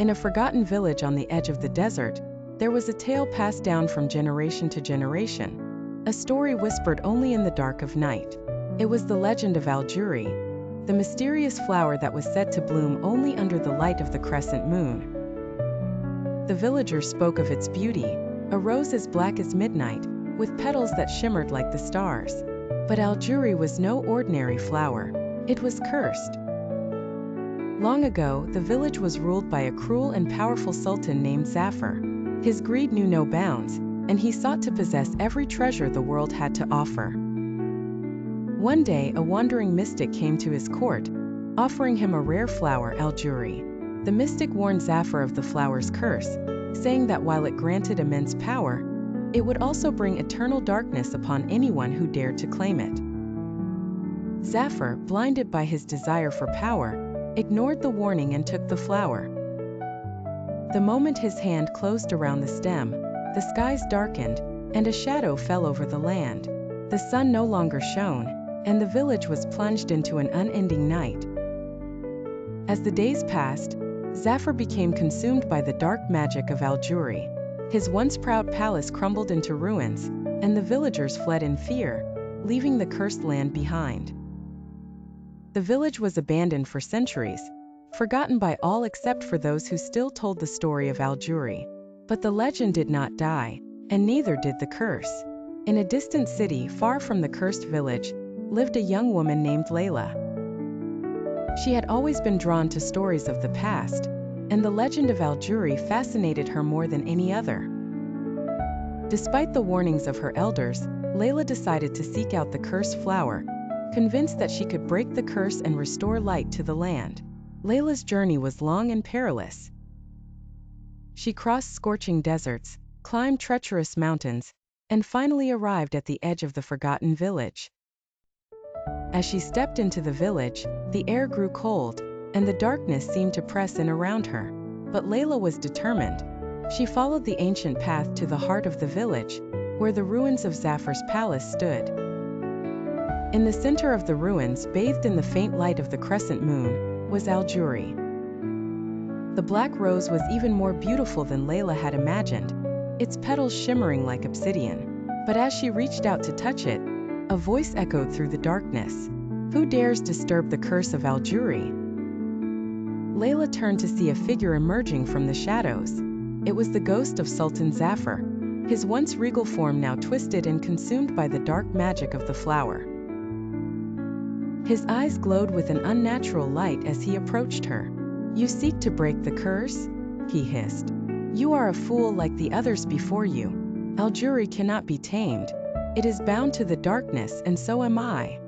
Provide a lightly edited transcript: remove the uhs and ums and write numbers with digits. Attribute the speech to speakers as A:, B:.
A: In a forgotten village on the edge of the desert, there was a tale passed down from generation to generation, a story whispered only in the dark of night. It was the legend of Al-Jouri, the mysterious flower that was said to bloom only under the light of the crescent moon. The villagers spoke of its beauty, a rose as black as midnight, with petals that shimmered like the stars. But Al-Jouri was no ordinary flower. It was cursed. Long ago, the village was ruled by a cruel and powerful sultan named Zafir. His greed knew no bounds, and he sought to possess every treasure the world had to offer. One day, a wandering mystic came to his court, offering him a rare flower, Al-Jouri. The mystic warned Zafir of the flower's curse, saying that while it granted immense power, it would also bring eternal darkness upon anyone who dared to claim it. Zafir, blinded by his desire for power, ignored the warning and took the flower. The moment his hand closed around the stem, the skies darkened, and a shadow fell over the land. The sun no longer shone, and the village was plunged into an unending night. As the days passed, Zafir became consumed by the dark magic of Al-Jouri. His once proud palace crumbled into ruins, and the villagers fled in fear, leaving the cursed land behind. The village was abandoned for centuries, forgotten by all except for those who still told the story of Al-Jouri. But the legend did not die, and neither did the curse. In a distant city far from the cursed village, lived a young woman named Leila. She had always been drawn to stories of the past, and the legend of Al-Jouri fascinated her more than any other. Despite the warnings of her elders, Leila decided to seek out the cursed flower, convinced that she could break the curse and restore light to the land. Leila's journey was long and perilous. She crossed scorching deserts, climbed treacherous mountains, and finally arrived at the edge of the forgotten village. As she stepped into the village, the air grew cold, and the darkness seemed to press in around her. But Leila was determined. She followed the ancient path to the heart of the village, where the ruins of Zafir's palace stood. In the center of the ruins, bathed in the faint light of the crescent moon, was Al-Jouri. The black rose was even more beautiful than Leila had imagined, its petals shimmering like obsidian. But as she reached out to touch it, a voice echoed through the darkness. "Who dares disturb the curse of Al-Jouri?" Leila turned to see a figure emerging from the shadows. It was the ghost of Sultan Zafir, his once regal form now twisted and consumed by the dark magic of the flower. His eyes glowed with an unnatural light as he approached her. "You seek to break the curse?" he hissed. "You are a fool like the others before you. Al-Jouri cannot be tamed. It is bound to the darkness, and so am I."